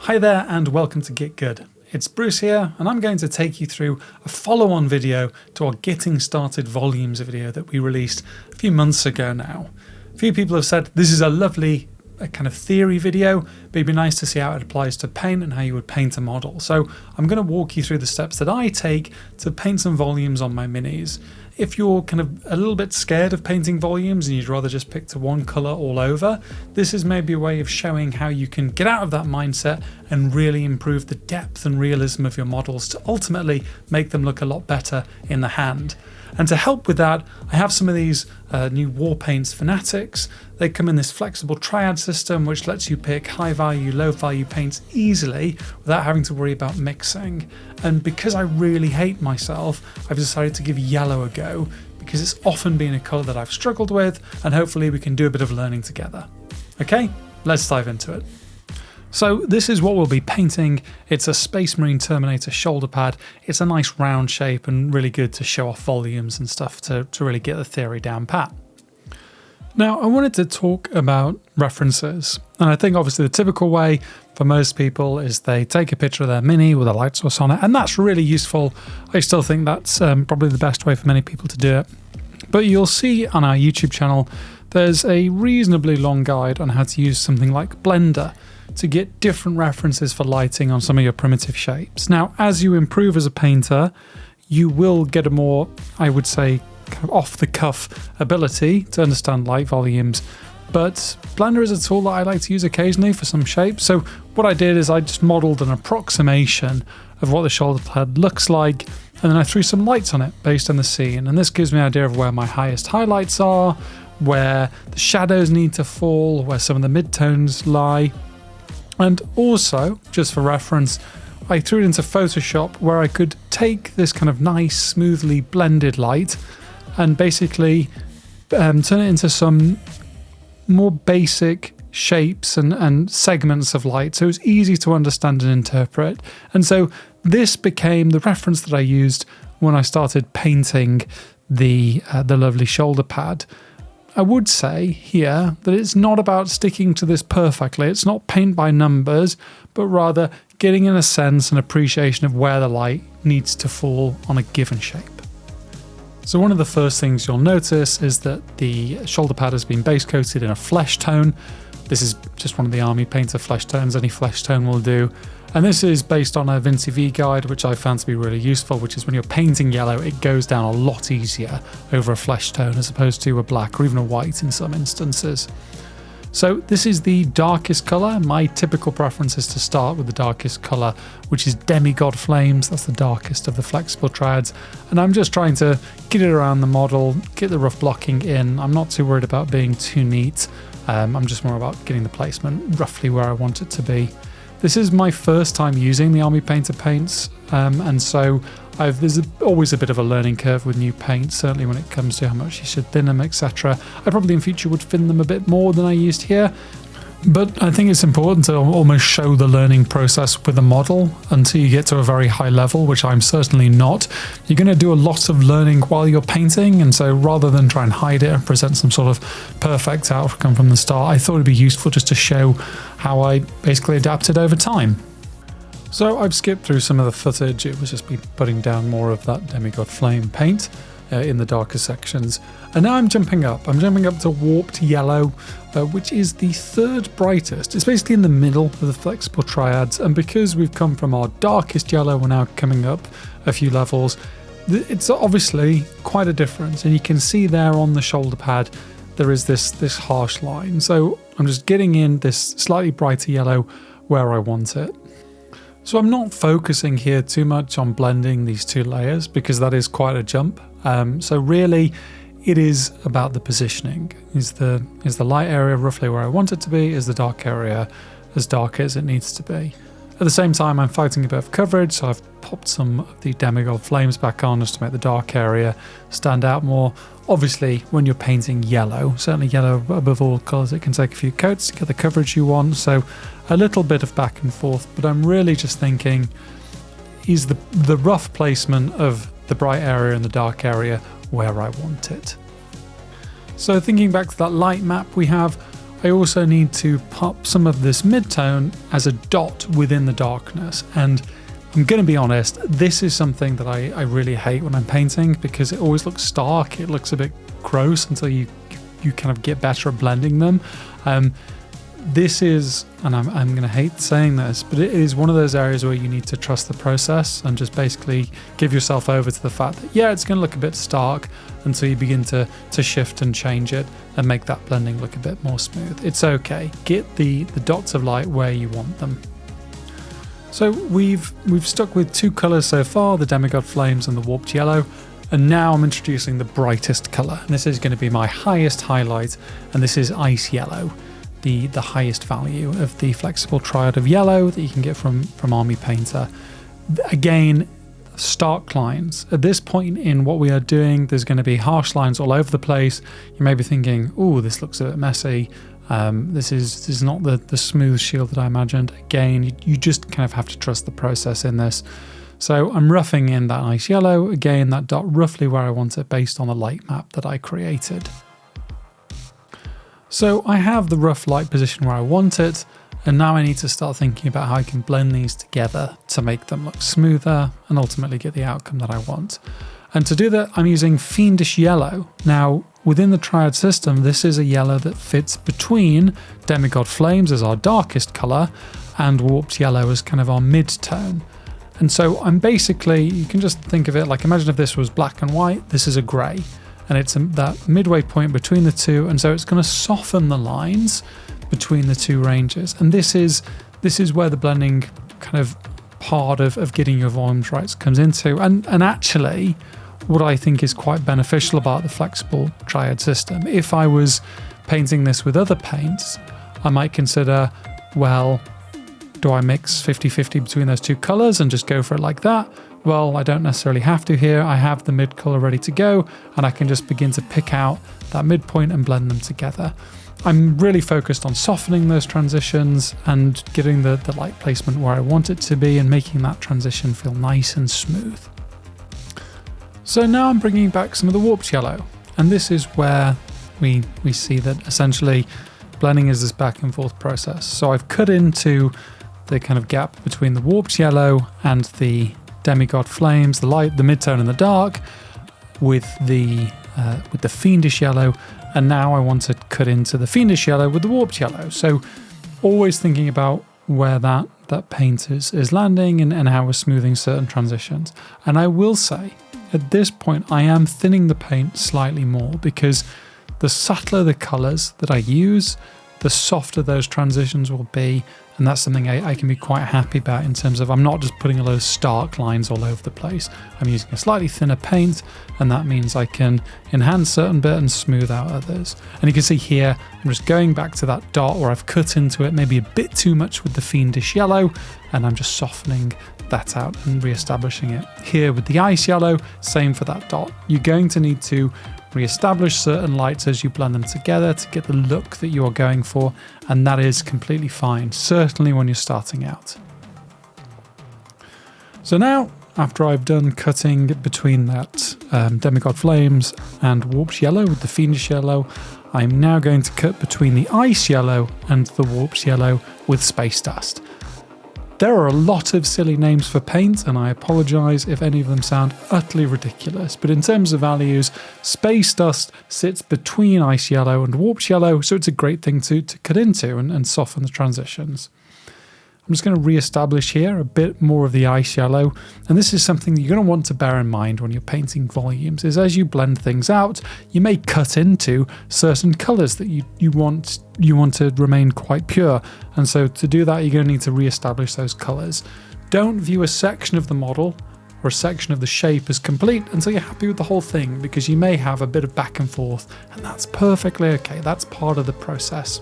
Hi there and welcome to Get Good. It's Bruce here and I'm going to take you through a follow-on video to our Getting Started Volumes video that we released a few months ago now. A few people have said this is a lovely kind of theory video, but it'd be nice to see how it applies to paint and how you would paint a model. So I'm going to walk you through the steps that I take to paint some volumes on my minis. If you're kind of a little bit scared of painting volumes and you'd rather just pick to one colour all over, this is maybe a way of showing how you can get out of that mindset and really improve the depth and realism of your models to ultimately make them look a lot better in the hand. And to help with that, I have some of these new War Paints Fanatics. They come in this flexible triad system which lets you pick high value, low value paints easily without having to worry about mixing. And because I really hate myself, I've decided to give yellow a go because it's often been a colour that I've struggled with, and hopefully we can do a bit of learning together. Okay, let's dive into it. So this is what we'll be painting. It's a Space Marine Terminator shoulder pad. It's a nice round shape and really good to show off volumes and stuff to really get the theory down pat. Now I wanted to talk about references, and I think obviously the typical way for most people is they take a picture of their mini with a light source on it, and that's really useful. I still think that's probably the best way for many people to do it. But you'll see on our YouTube channel there's a reasonably long guide on how to use something like Blender to get different references for lighting on some of your primitive shapes. Now, as you improve as a painter, you will get a more, I would say, kind of off-the-cuff ability to understand light volumes. But Blender is a tool that I like to use occasionally for some shapes. So what I did is I just modeled an approximation of what the shoulder pad looks like, and then I threw some lights on it based on the scene. And this gives me an idea of where my highest highlights are, where the shadows need to fall, where some of the midtones lie. And also, just for reference, I threw it into Photoshop where I could take this kind of nice, smoothly blended light and basically turn it into some more basic shapes and segments of light, so it was easy to understand and interpret. And so this became the reference that I used when I started painting the lovely shoulder pad. I would say here that it's not about sticking to this perfectly. It's not paint by numbers, but rather getting in a sense and appreciation of where the light needs to fall on a given shape. So one of the first things you'll notice is that the shoulder pad has been base coated in a flesh tone. This is just one of the Army Painter flesh tones. Any flesh tone will do. And this is based on a Vinci V guide, which I found to be really useful, which is when you're painting yellow, it goes down a lot easier over a flesh tone as opposed to a black or even a white in some instances. So this is the darkest colour. My typical preference is to start with the darkest colour, which is Demigod Flames. That's the darkest of the flexible triads. And I'm just trying to get it around the model, get the rough blocking in. I'm not too worried about being too neat. I'm just more about getting the placement roughly where I want it to be. This is my first time using the Army Painter paints, and so there's always a bit of a learning curve with new paints, certainly when it comes to how much you should thin them, etc. I probably in future would thin them a bit more than I used here, but I think it's important to almost show the learning process with a model until you get to a very high level, which I'm certainly not. You're going to do a lot of learning while you're painting, and so rather than try and hide it and present some sort of perfect outcome from the start, I thought it'd be useful just to show how I basically adapted over time. So I've skipped through some of the footage. It was just me putting down more of that Demigod Flame paint in the darker sections. And now I'm jumping up. I'm jumping up to Warped Yellow, which is the third brightest. It's basically in the middle of the flexible triads. And because we've come from our darkest yellow, we're now coming up a few levels. It's obviously quite a difference. And you can see there on the shoulder pad, there is this harsh line. So I'm just getting in this slightly brighter yellow where I want it. So I'm not focusing here too much on blending these two layers because that is quite a jump. So really it is about the positioning. Is the light area roughly where I want it to be? Is the dark area as dark as it needs to be? At the same time, I'm fighting a bit of coverage, so I've popped some of the Demigod Flames back on just to make the dark area stand out more. Obviously, when you're painting yellow, certainly yellow above all colours, it can take a few coats to get the coverage you want, so a little bit of back and forth, but I'm really just thinking, is the rough placement of the bright area and the dark area where I want it? So thinking back to that light map we have, I also need to pop some of this midtone as a dot within the darkness. And I'm going to be honest, this is something that I really hate when I'm painting, because it always looks stark. It looks a bit gross until you kind of get better at blending them. This is, and I'm going to hate saying this, but it is one of those areas where you need to trust the process and just basically give yourself over to the fact that, yeah, it's going to look a bit stark until you begin to shift and change it and make that blending look a bit more smooth. It's okay. Get the dots of light where you want them. So we've stuck with two colours so far, the Demigod Flames and the Warped Yellow. And now I'm introducing the brightest colour. And this is going to be my highest highlight, and this is Ice Yellow, the highest value of the flexible triad of yellow that you can get from Army Painter. Again, stark lines. At this point in what we are doing, there's going to be harsh lines all over the place. You may be thinking, oh, this looks a bit messy. This is not the smooth shield that I imagined. Again, you just kind of have to trust the process in this. So I'm roughing in that Ice Yellow, again, that dot roughly where I want it based on the light map that I created. So I have the rough light position where I want it, and now I need to start thinking about how I can blend these together to make them look smoother and ultimately get the outcome that I want. And to do that, I'm using Fiendish Yellow. Now, within the Triad system, this is a yellow that fits between Demigod Flames as our darkest colour and Warped Yellow as kind of our mid-tone. And so I'm basically, you can just think of it like, imagine if this was black and white, this is a grey. And it's that midway point between the two, and so it's going to soften the lines between the two ranges. And this is where the blending kind of part of getting your volumes right comes into. And actually, what I think is quite beneficial about the flexible Triad system, if I was painting this with other paints, I might consider, well, do I mix 50-50 between those two colours and just go for it like that? Well, I don't necessarily have to here. I have the mid colour ready to go, and I can just begin to pick out that midpoint and blend them together. I'm really focused on softening those transitions and getting the light placement where I want it to be and making that transition feel nice and smooth. So now I'm bringing back some of the Warped Yellow, and this is where we see that essentially blending is this back and forth process. So I've cut into the kind of gap between the Warped Yellow and the Demigod Flames, the light, the midtone and the dark, with the Fiendish Yellow, and now I want to cut into the Fiendish Yellow with the Warped Yellow. So always thinking about where that paint is landing and how we're smoothing certain transitions. And I will say, at this point, I am thinning the paint slightly more, because the subtler the colours that I use, the softer those transitions will be. And that's something I can be quite happy about, in terms of I'm not just putting a load of stark lines all over the place. I'm using a slightly thinner paint, and that means I can enhance certain bits and smooth out others. And you can see here, I'm just going back to that dot where I've cut into it maybe a bit too much with the Fiendish Yellow, and I'm just softening that out and re-establishing it. Here with the Ice Yellow, same for that dot. You're going to need to re-establish certain lights as you blend them together to get the look that you are going for, and that is completely fine, certainly when you're starting out. So now, after I've done cutting between that Demigod Flames and Warped Yellow with the Fiendish Yellow, I'm now going to cut between the Ice Yellow and the Warped Yellow with Space Dust. There are a lot of silly names for paint, and I apologise if any of them sound utterly ridiculous, but in terms of values, Space Dust sits between Ice Yellow and Warped Yellow, so it's a great thing to cut into and soften the transitions. I'm just going to re-establish here a bit more of the Ice Yellow, and this is something that you're going to want to bear in mind when you're painting volumes, is as you blend things out, you may cut into certain colours that you want to remain quite pure, and so to do that you're going to need to re-establish those colours. Don't view a section of the model or a section of the shape as complete until you're happy with the whole thing, because you may have a bit of back and forth, and that's perfectly okay. That's part of the process.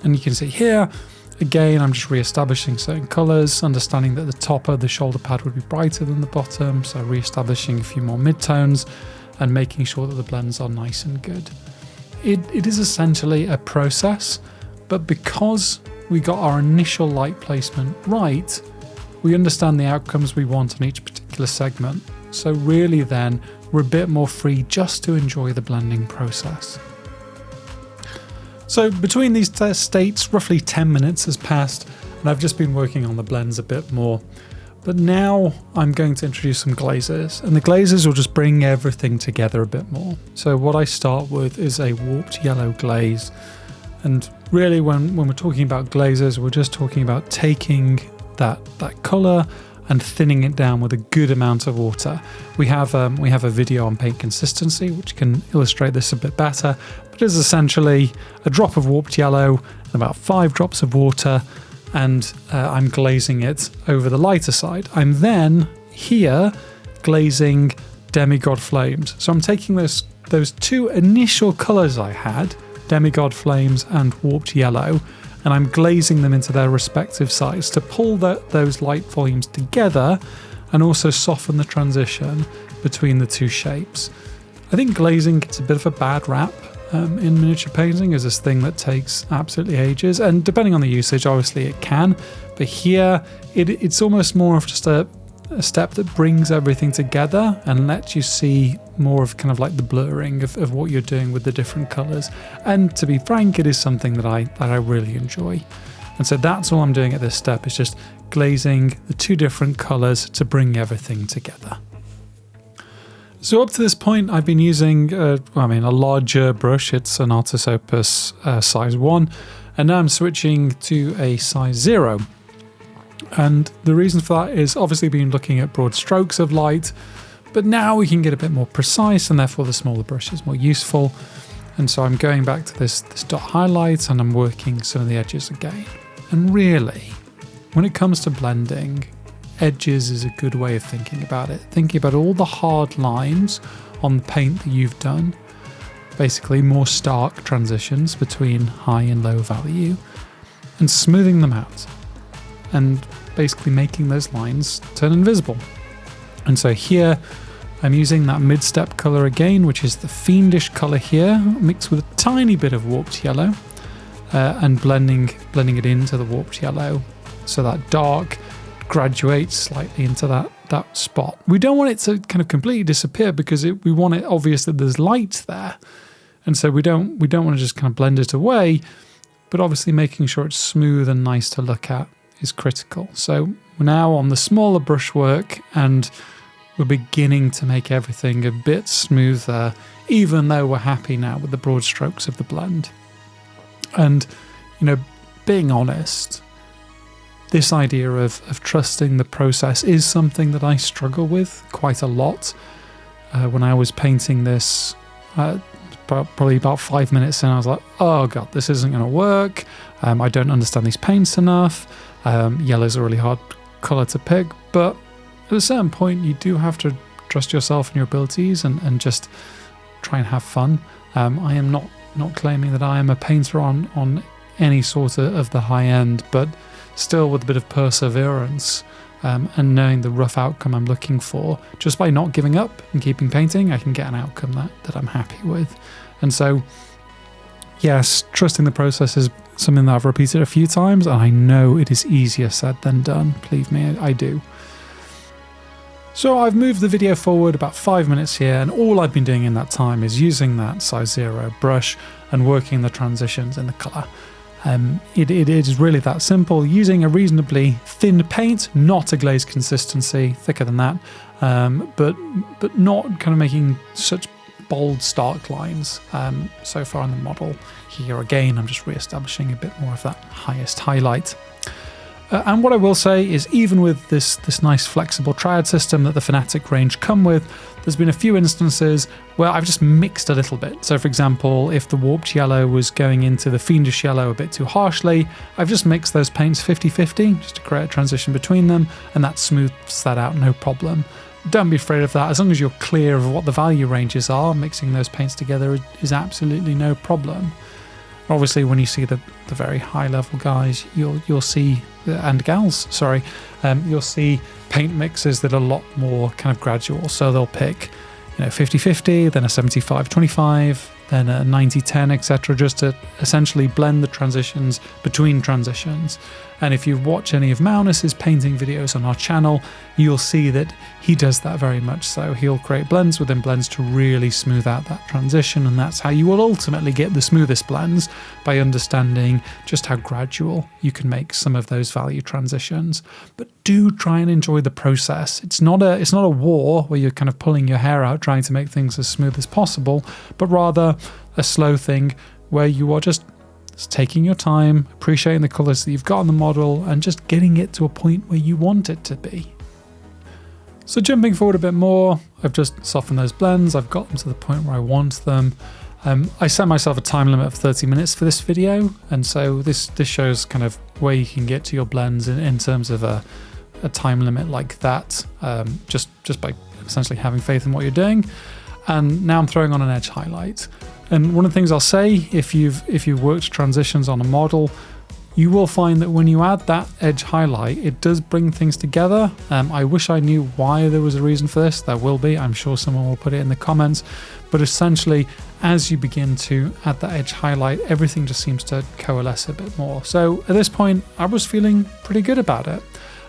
And you can see here, again, I'm just re-establishing certain colours, understanding that the top of the shoulder pad would be brighter than the bottom, so re-establishing a few more midtones and making sure that the blends are nice and good. It is essentially a process, but because we got our initial light placement right, we understand the outcomes we want on each particular segment. So really then, we're a bit more free just to enjoy the blending process. So between these test states, roughly 10 minutes has passed, and I've just been working on the blends a bit more. But now I'm going to introduce some glazes, and the glazes will just bring everything together a bit more. So what I start with is a warped yellow glaze. And really when we're talking about glazes, we're just talking about taking that colour and thinning it down with a good amount of water. We have a video on paint consistency which can illustrate this a bit better, but it's essentially a drop of warped yellow and about 5 drops of water, and I'm glazing it over the lighter side. I'm then here glazing demigod flames. So I'm taking those 2 initial colours I had, demigod flames and warped yellow, and I'm glazing them into their respective sides to pull those light volumes together and also soften the transition between the 2 shapes. I think glazing gets a bit of a bad rap in miniature painting as this thing that takes absolutely ages, and depending on the usage obviously it can, but here it's almost more of just a step that brings everything together and lets you see more of kind of like the blurring of what you're doing with the different colours. And to be frank, it is something that I really enjoy. And so that's all I'm doing at this step, is just glazing the 2 different colours to bring everything together. So up to this point I've been using a larger brush. It's an Artis Opus size 1, and now I'm switching to a size 0. And the reason for that is obviously been looking at broad strokes of light, but now we can get a bit more precise, and therefore the smaller brush is more useful. And so I'm going back to this dot highlight, and I'm working some of the edges again. And really, when it comes to blending, edges is a good way of thinking about it. Thinking about all the hard lines on the paint that you've done, basically more stark transitions between high and low value, and smoothing them out, and basically making those lines turn invisible. And so here I'm using that mid-step colour again, which is the fiendish colour here, mixed with a tiny bit of warped yellow, and blending it into the warped yellow so that dark graduates slightly into that spot. We don't want it to kind of completely disappear, because we want it obvious that there's light there, and so we don't want to just kind of blend it away, but obviously making sure it's smooth and nice to look at is critical. So we're now on the smaller brushwork, and we're beginning to make everything a bit smoother, even though we're happy now with the broad strokes of the blend. And, being honest, this idea of trusting the process is something that I struggle with quite a lot. When I was painting this, probably about 5 minutes in, I was like, oh god, this isn't going to work. I don't understand these paints enough. Yellow's a really hard colour to pick, but at a certain point you do have to trust yourself and your abilities and just try and have fun. I am not claiming that I am a painter on any sort of the high end, but still with a bit of perseverance and knowing the rough outcome I'm looking for, just by not giving up and keeping painting, I can get an outcome that I'm happy with. And so yes, trusting the process is something that I've repeated a few times, and I know it is easier said than done. Believe me, I do. So I've moved the video forward about 5 minutes here, and all I've been doing in that time is using that size 0 brush and working the transitions in the colour. It is really that simple, using a reasonably thin paint, not a glaze consistency, thicker than that, but not kind of making such bold stark lines so far in the model. Here again, I'm just re-establishing a bit more of that highest highlight. And what I will say is, even with this nice flexible triad system that the Fnatic range come with, there's been a few instances where I've just mixed a little bit. So for example, if the warped yellow was going into the fiendish yellow a bit too harshly, I've just mixed those paints 50-50 just to create a transition between them, and that smooths that out, no problem. Don't be afraid of that. As long as you're clear of what the value ranges are, mixing those paints together is absolutely no problem. Obviously, when you see the very high level guys, you'll see, and gals, sorry, you'll see paint mixes that are a lot more kind of gradual. So they'll pick, 50-50, then a 75-25, then a 90-10, etc., just to essentially blend the transitions between transitions. And if you watch any of Maunus's painting videos on our channel, you'll see that he does that very much so. He'll create blends within blends to really smooth out that transition, and that's how you will ultimately get the smoothest blends, by understanding just how gradual you can make some of those value transitions. But do try and enjoy the process. It's not a war where you're kind of pulling your hair out trying to make things as smooth as possible, but rather a slow thing where you are just taking your time, appreciating the colours that you've got on the model, and just getting it to a point where you want it to be. So jumping forward a bit more, I've just softened those blends, I've got them to the point where I want them. I set myself a time limit of 30 minutes for this video, and so this shows kind of where you can get to your blends in terms of a time limit like that, just by essentially having faith in what you're doing. And now I'm throwing on an edge highlight. And one of the things I'll say, if you've worked transitions on a model, you will find that when you add that edge highlight, it does bring things together. I wish I knew why there was a reason for this. There will be. I'm sure someone will put it in the comments. But essentially, as you begin to add that edge highlight, everything just seems to coalesce a bit more. So at this point, I was feeling pretty good about it.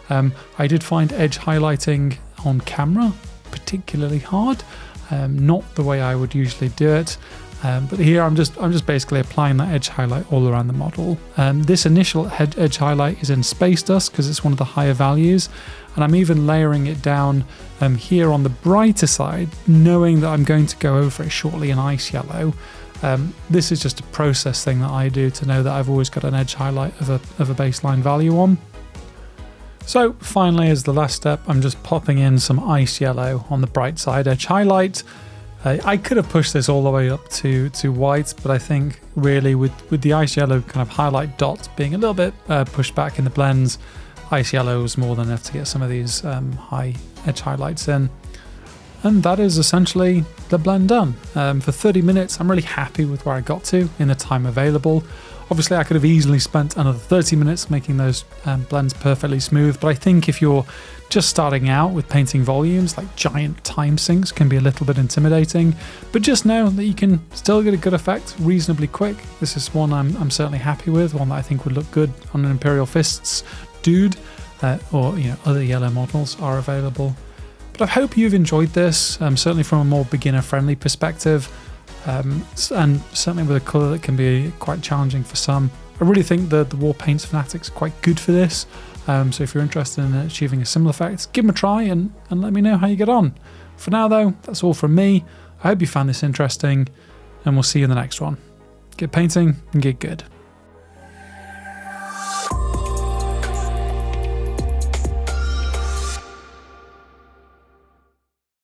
I did find edge highlighting on camera particularly hard. Not the way I would usually do it. But here I'm just basically applying that edge highlight all around the model. This initial edge highlight is in Space Dust because it's one of the higher values, and I'm even layering it down here on the brighter side, knowing that I'm going to go over it shortly in Ice Yellow. This is just a process thing that I do to know that I've always got an edge highlight of a baseline value on. So finally, as the last step, I'm just popping in some Ice Yellow on the bright side edge highlight. I could have pushed this all the way up to white, but I think really with the Ice Yellow kind of highlight dot being a little bit pushed back in the blends, Ice Yellow was more than enough to get some of these high edge highlights in. And that is essentially the blend done. For 30 minutes, I'm really happy with where I got to in the time available. Obviously, I could have easily spent another 30 minutes making those blends perfectly smooth, but I think if you're just starting out with painting volumes, like giant time sinks can be a little bit intimidating, but just know that you can still get a good effect reasonably quick. This is one I'm certainly happy with, one that I think would look good on an Imperial Fists dude, or other yellow models are available. But I hope you've enjoyed this, certainly from a more beginner-friendly perspective. And certainly with a colour that can be quite challenging for some. I really think the War Paints Fanatics are quite good for this, so if you're interested in achieving a similar effect, give them a try and let me know how you get on. For now though, that's all from me. I hope you found this interesting, and we'll see you in the next one. Get painting and get good.